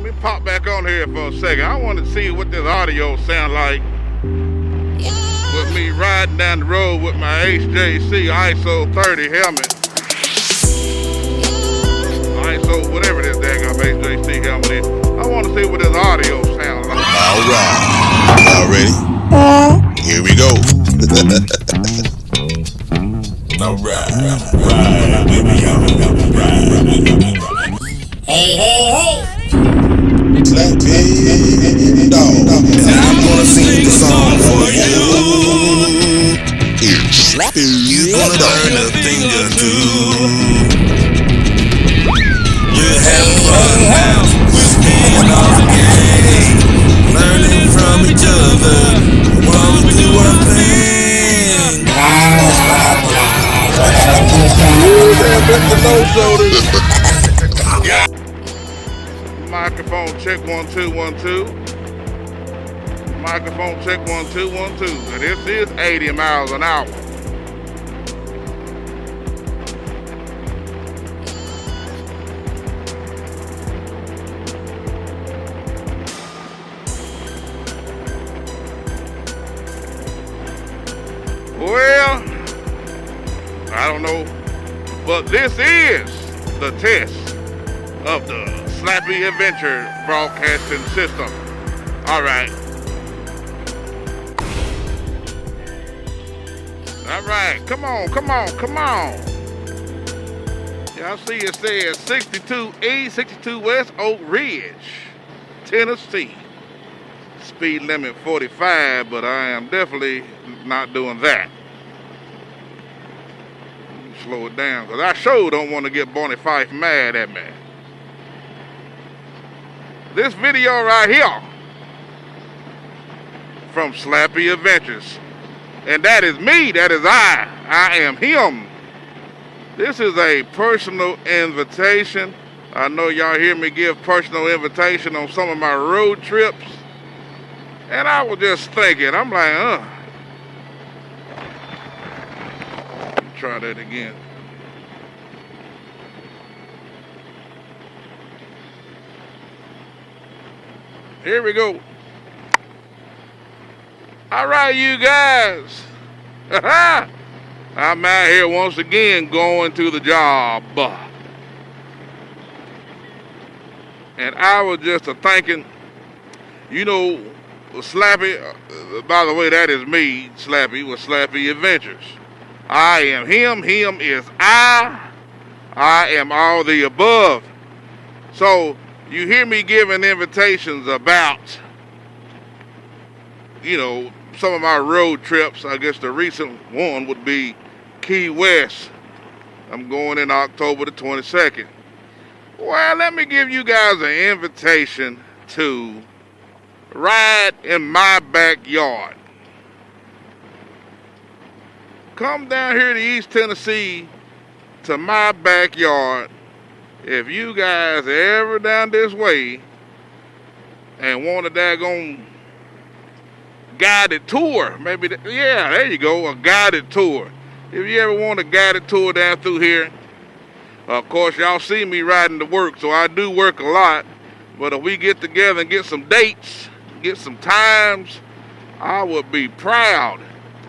me pop back on here for a second. I want to see what this audio sound like with me riding down the road with my HJC ISO 30 helmet. ISO, whatever this daggone HJC helmet is. I want to see what this audio sounds like. Alright. Y'all ready? Here we go. Alright. Right, baby, right. Hey. Lappydog. And I'm gonna sing the song for you. It's Lappydog. You gonna learn a thing or two. You're having fun now. We're staying on the game. Learning from each other while we do our thing. Microphone check 1 2 1 2. Microphone check 1 2 1 2. And this is 80 miles an hour. Well, I don't know, but this is the test of the Slappy Adventure broadcasting system. All right. Come on. Y'all see it says 62 East, 62 West, Oak Ridge, Tennessee. Speed limit 45, but I am definitely not doing that. Slow it down, because I sure don't want to get Bonnie Fife mad at me. This video right here from Slappy Adventures. And that is me, that is I am him. This is a personal invitation. I know y'all hear me give personal invitation on some of my road trips. And I was just thinking, I'm like, try that again. Here we go. All right, you guys. I'm out here once again going to the job. And I was just thinking, you know, Slappy, by the way, that is me, Slappy, with Slappy Adventures. I am him is I am all the above. So you hear me giving invitations about, you know, some of my road trips. I guess the recent one would be Key West. I'm going in October the 22nd. Well, let me give you guys an invitation to ride in my backyard. Come down here to East Tennessee to my backyard. If you guys are ever down this way and want a daggone guided tour, maybe, yeah, there you go, a guided tour. If you ever want a guided tour down through here, of course, y'all see me riding to work, so I do work a lot. But if we get together and get some dates, get some times, I would be proud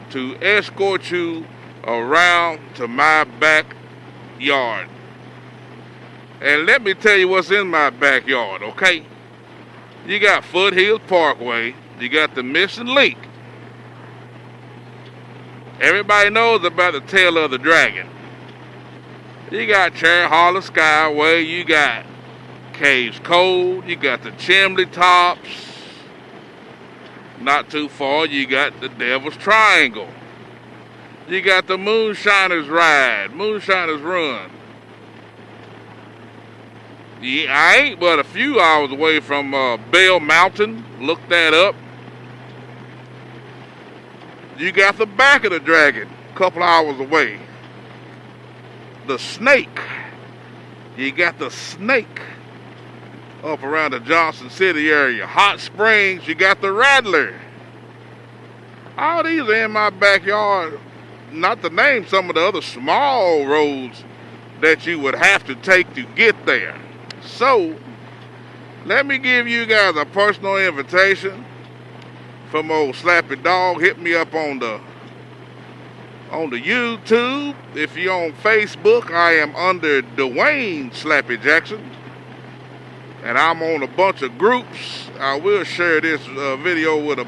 to escort you around to my backyard. And let me tell you what's in my backyard, okay? You got Foothills Parkway. You got the missing link. Everybody knows about the tail of the dragon. You got Cherry Hollow Skyway. You got Caves Cove. You got the Chimney Tops. Not too far, you got the Devil's Triangle. You got the Moonshiners Ride, Moonshiners Run. Yeah, I ain't but a few hours away from Bell Mountain. Look that up. You got the Back of the Dragon, a couple hours away. The Snake. You got the Snake up around the Johnson City area. Hot Springs, you got the Rattler. All these are in my backyard. Not to name some of the other small roads that you would have to take to get there. So, Let me give you guys a personal invitation from old Slappy Dog. Hit me up on the YouTube. If you're on Facebook, I am under Dwayne Slappy Jackson. And I'm on a bunch of groups. I will share this video with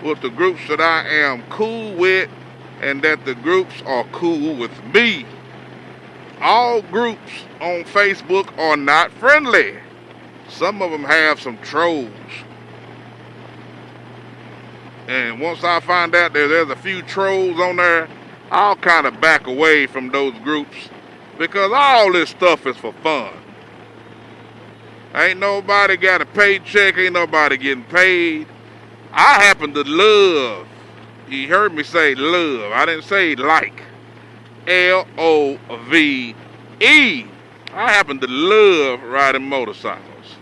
with the groups that I am cool with and that the groups are cool with me. All groups on Facebook are not friendly. Some of them have some trolls. And once I find out that there's a few trolls on there, I'll kind of back away from those groups because all this stuff is for fun. Ain't nobody got a paycheck, ain't nobody getting paid. I happen to love, you heard me say love, I didn't say like. Love. I happen to love riding motorcycles.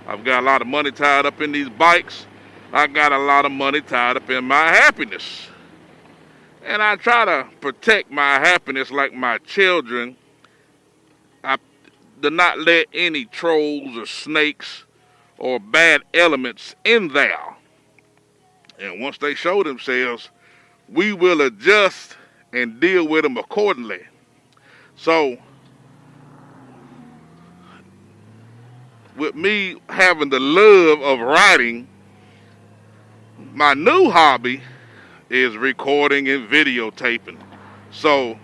I've got a lot of money tied up in these bikes. I got a lot of money tied up in my happiness. And I try to protect my happiness like my children. I do not let any trolls or snakes or bad elements in there. And once they show themselves, we will adjust and deal with them accordingly. So, with me having the love of riding, my new hobby is recording and videotaping. So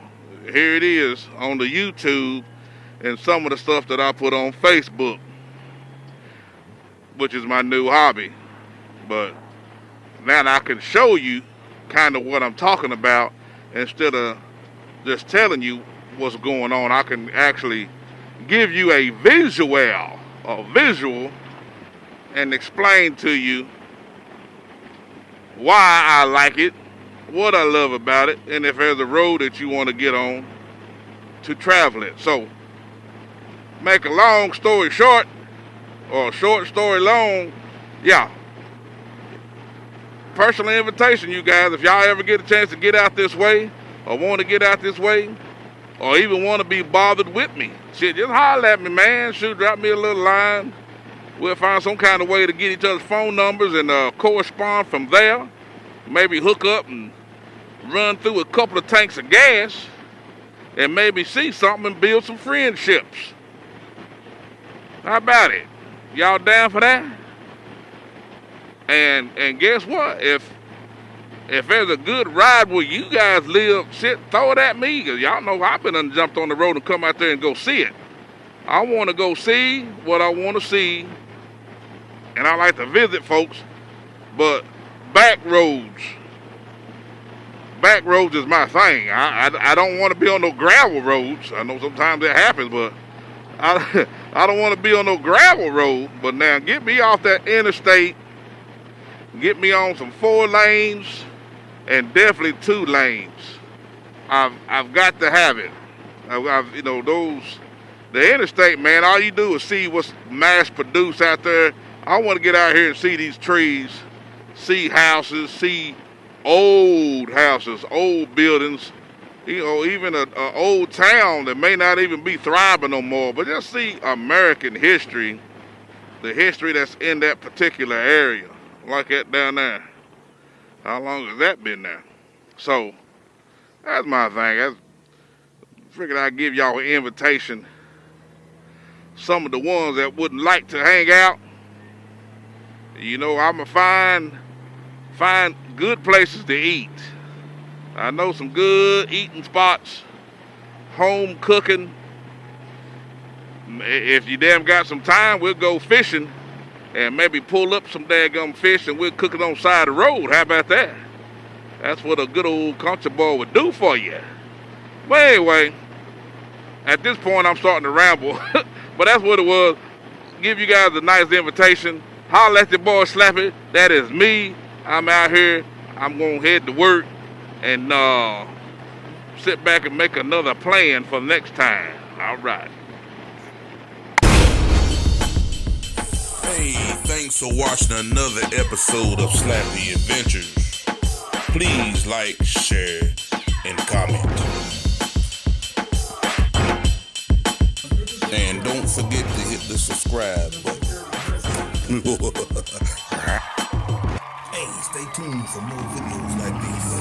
here it is on the YouTube and some of the stuff that I put on Facebook, which is my new hobby. But now I can show you kind of what I'm talking about instead of just telling you what's going on. I can actually give you a visual and explain to you why I like it, what I love about it, and if there's a road that you want to get on to travel it. So, make a long story short, or a short story long, yeah. Personal invitation, you guys, if y'all ever get a chance to get out this way, or want to get out this way, or even want to be bothered with me, shit, just holler at me, man. Shoot, drop me a little line. We'll find some kind of way to get each other's phone numbers and correspond from there. Maybe hook up and run through a couple of tanks of gas and maybe see something and build some friendships. How about it? Y'all down for that? And guess what? If there's a good ride where you guys live, shit, throw it at me. Because y'all know I've been done jumped on the road and come out there and go see it. I want to go see what I want to see. And I like to visit folks. But back roads is my thing. I don't want to be on no gravel roads. I know sometimes that happens, but I don't want to be on no gravel road. But now get me off that interstate. Get me on some 4 lanes and definitely 2 lanes. I've got to have it. The interstate, man, all you do is see what's mass produced out there. I want to get out here and see these trees, see houses, see old houses, old buildings, even an old town that may not even be thriving no more, but just see American history, the history that's in that particular area, like that down there. How long has that been there? So, that's my thing. I figured I'd give y'all an invitation. Some of the ones that wouldn't like to hang out, I'm going to find good places to eat. I know some good eating spots, home cooking. If you damn got some time, we'll go fishing and maybe pull up some daggum fish and we'll cook it on the side of the road. How about that? That's what a good old country boy would do for you. But anyway, at this point I'm starting to ramble, but that's what it was. Give you guys a nice invitation. Holler at your boy Slappy. That is me. I'm out here. I'm going to head to work and sit back and make another plan for next time. All right. Hey, thanks for watching another episode of Slappy Adventures. Please like, share, and comment. And don't forget to hit the subscribe button. Hey, stay tuned for more videos like this.